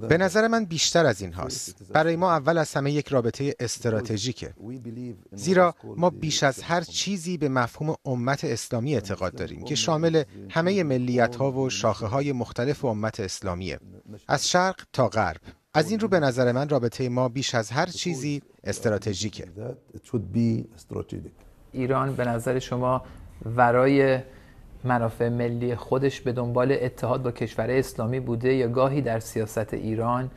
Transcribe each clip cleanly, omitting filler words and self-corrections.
به نظر من بیشتر از این هاست. برای ما اول از همه یک رابطه استراتژیکه. زیرا ما بیش از هر چیزی به مفهوم امت اسلامی اعتقاد داریم که شامل همه ملیت‌ها و شاخه‌های مختلف امت اسلامیه، از شرق تا غرب. از این رو به نظر من رابطه ما بیش از هر چیزی استراتژیکه. ایران به نظر شما ورای منافع ملی خودش به دنبال اتحاد با کشور اسلامی بوده یا گاهی در سیاست ایران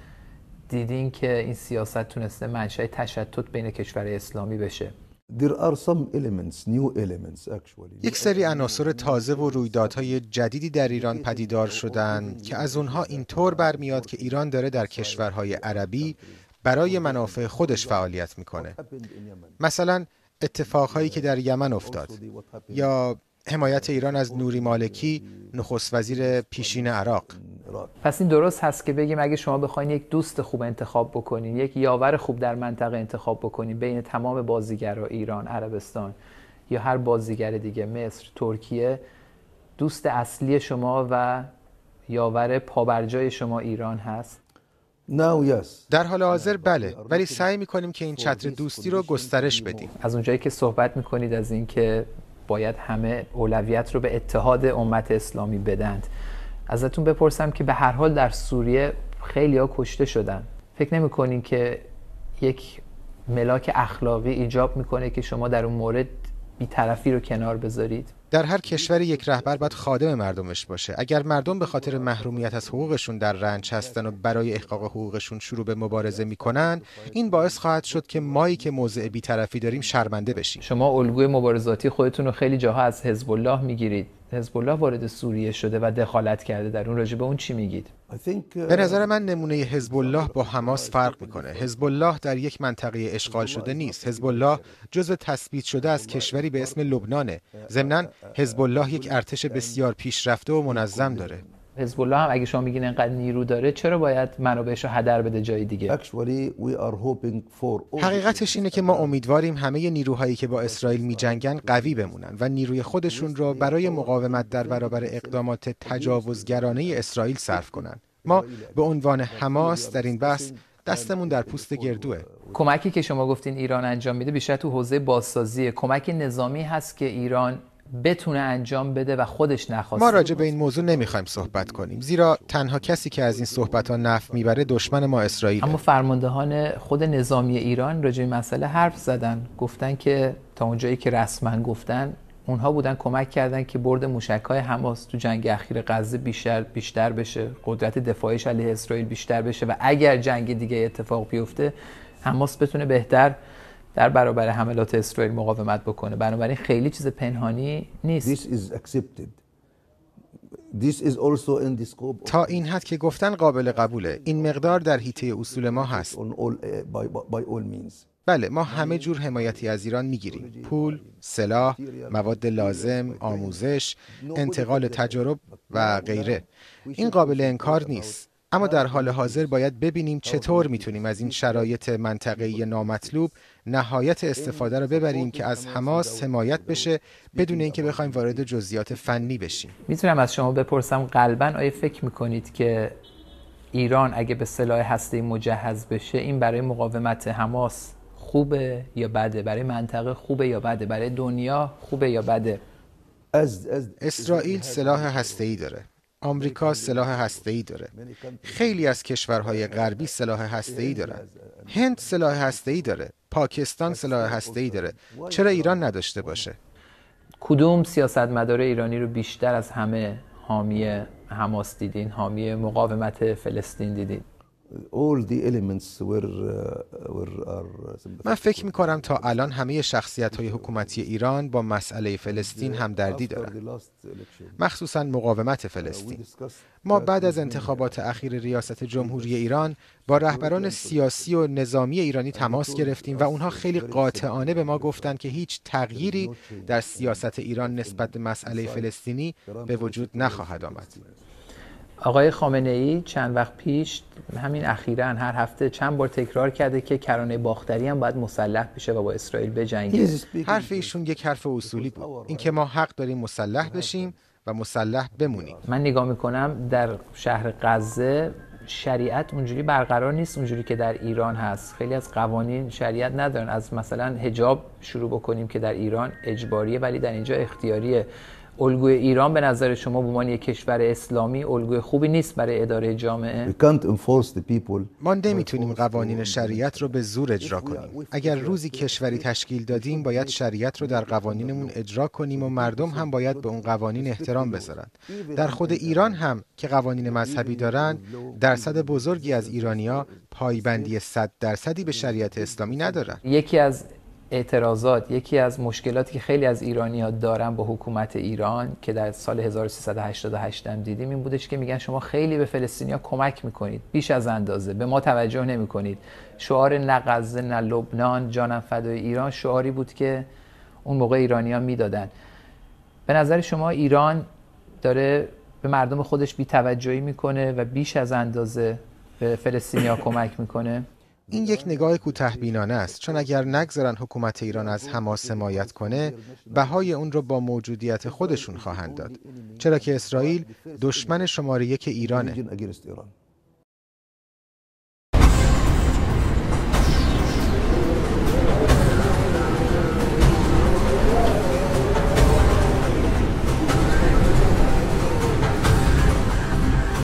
دیدین که این سیاست تونسته منشأ تشتت بین کشور اسلامی بشه؟ یک سری عناصر تازه و رویدادهای جدیدی در ایران پدیدار شدن که از اونها اینطور برمیاد که ایران داره در کشورهای عربی برای منافع خودش فعالیت میکنه. مثلا اتفاقهایی که در یمن افتاد یا حمایت ایران از نوری مالکی، نخست وزیر پیشین عراق. پس این درست هست که بگیم اگه شما بخواید یک دوست خوب انتخاب بکنین، یک یاور خوب در منطقه انتخاب بکنین بین تمام بازیگرها، ایران، عربستان یا هر بازیگر دیگه، مصر، ترکیه، دوست اصلی شما و یاور پابرجای شما ایران هست؟ در حال حاضر بله، ولی سعی میکنیم که این چتر دوستی رو گسترش بدیم. از اونجایی که صحبت میکنید از این که باید همه اولویت رو به اتحاد امت اسلامی بدند، ازتون بپرسم که به هر حال در سوریه خیلی‌ها کشته شدن. فکر نمی‌کنین که یک ملاک اخلاقی ایجاب میکنه که شما در اون مورد بی‌طرفی رو کنار بذارید؟ در هر کشور یک رهبر باید خادم مردمش باشه. اگر مردم به خاطر محرومیت از حقوقشون در رنج هستن و برای احقاق حقوقشون شروع به مبارزه میکنن، این باعث خواهد شد که مایی که موضع بی‌طرفی داریم شرمنده بشیم. شما الگوی مبارزاتی خودتون رو خیلی جاها از حزب الله میگیرید. حزب الله وارد سوریه شده و دخالت کرده در اون، راجع به اون چی میگید؟ به نظر من نمونه حزب الله با حماس فرق میکنه. حزب الله در یک منطقه اشغال شده نیست. حزب الله جزو تثبیت شده از کشوری به اسم لبنانه. ضمناً حزب الله یک ارتش بسیار پیشرفته و منظم داره. حزب الله هم اگه شما میگین انقدر نیرو داره، چرا باید منابعش رو هدر بده جای دیگه؟ حقیقتش اینه که ما امیدواریم همه نیروهایی که با اسرائیل میجنگن قوی بمونن و نیروی خودشون رو برای مقاومت در برابر اقدامات تجاوزگرانه اسرائیل صرف کنن. ما به عنوان حماس در این بحث دستمون در پوست گردوه. کمکی که شما گفتین ایران انجام میده بیشتر تو حوزه بازسازیه. کمک نظامی هست که ایران بتونه انجام بده و خودش نخواسته. ما راجع به این موضوع نمیخوایم صحبت کنیم، زیرا تنها کسی که از این صحبت‌ها نفع میبره دشمن ما اسرائیل. اما فرماندهان خود نظامی ایران راجع به این مسئله حرف زدن، گفتن که تا اونجایی که رسما گفتن اونها بودن کمک کردن که برد موشک‌های حماس تو جنگ اخیر غزه بیشتر بشه، قدرت دفاعیش علیه اسرائیل بیشتر بشه و اگر جنگ دیگه اتفاق بیفته حماس بتونه بهتر در برابر حملات اسرائیل مقاومت بکنه. بنابراین خیلی چیز پنهانی نیست. تا این حد که گفتن قابل قبوله. این مقدار در حیطه اصول ما هست. بله، ما همه جور حمایتی از ایران میگیریم: پول، سلاح، مواد لازم، آموزش، انتقال تجارب و غیره. این قابل انکار نیست. اما در حال حاضر باید ببینیم چطور میتونیم از این شرایط منطقه‌ای نامطلوب نهایت استفاده رو ببریم که از حماس حمایت بشه بدون اینکه بخوایم وارد جزئیات فنی بشیم. میتونم از شما بپرسم قلباً آیا فکر میکنید که ایران اگه به سلاح هسته‌ای مجهز بشه این برای مقاومت حماس خوبه یا بده؟ برای منطقه خوبه یا بده؟ برای دنیا خوبه یا بده؟ اسرائیل سلاح هسته‌ای داره. آمریکا سلاح هسته‌ای داره. خیلی از کشورهای غربی سلاح هسته‌ای دارن. هند سلاح هسته‌ای داره. پاکستان سلاح هسته‌ای داره. چرا ایران نداشته باشه؟ کدوم سیاستمدار ایرانی رو بیشتر از همه حامی حماس دیدین، حامی مقاومت فلسطین دیدین؟ من فکر می‌کنم تا الان همه شخصیت‌های حکومتی ایران با مسئله فلسطین همدردی دارند، مخصوصاً مقاومت فلسطین. ما بعد از انتخابات اخیر ریاست جمهوری ایران با رهبران سیاسی و نظامی ایرانی تماس گرفتیم و اونها خیلی قاطعانه به ما گفتند که هیچ تغییری در سیاست ایران نسبت به مسئله فلسطینی به وجود نخواهد آمد. آقای خامنه‌ای چند وقت پیش، همین اخیراً، هر هفته چند بار تکرار کرده که کرانه باختری هم باید مسلح بشه و با اسرائیل بجنگه. حرف ایشون یک حرف اصولی بود، اینکه ما حق داریم مسلح بشیم و مسلح بمونیم. من نگاه میکنم در شهر غزه شریعت اونجوری برقرار نیست اونجوری که در ایران هست. خیلی از قوانین شریعت ندارن. از مثلا حجاب شروع بکنیم که در ایران اجباریه ولی در اینجا اختیاریه. الگوی ایران به نظر شما به عنوان یک کشور اسلامی الگوی خوبی نیست برای اداره جامعه؟ ما نمیتونیم قوانین شریعت رو به زور اجرا کنیم. اگر روزی کشوری تشکیل دادیم باید شریعت رو در قوانینمون اجرا کنیم و مردم هم باید به اون قوانین احترام بذارن. در خود ایران هم که قوانین مذهبی دارن، درصد بزرگی از ایرانی‌ها پایبندی 100% به شریعت اسلامی ندارن. یکی از اعتراضات، یکی از مشکلاتی که خیلی از ایرانی‌ها دارن با حکومت ایران که در سال 1388 هم دیدیم این بودش که میگن شما خیلی به فلسطینی‌ها کمک میکنید بیش از اندازه، به ما توجه نمیکنید. شعار نه غزه نه لبنان جانم فدای ایران شعاری بود که اون موقع ایرانی‌ها میدادن. به نظر شما ایران داره به مردم خودش بی‌توجهی میکنه و بیش از اندازه به فلسطینی‌ها کمک میکنه؟ این یک نگاه کوتاه‌بینانه است، چون اگر نگذارن حکومت ایران از حماس حمایت کنه، بهای اون رو با موجودیت خودشون خواهند داد، چرا که اسرائیل دشمن شماره 1 ایرانه.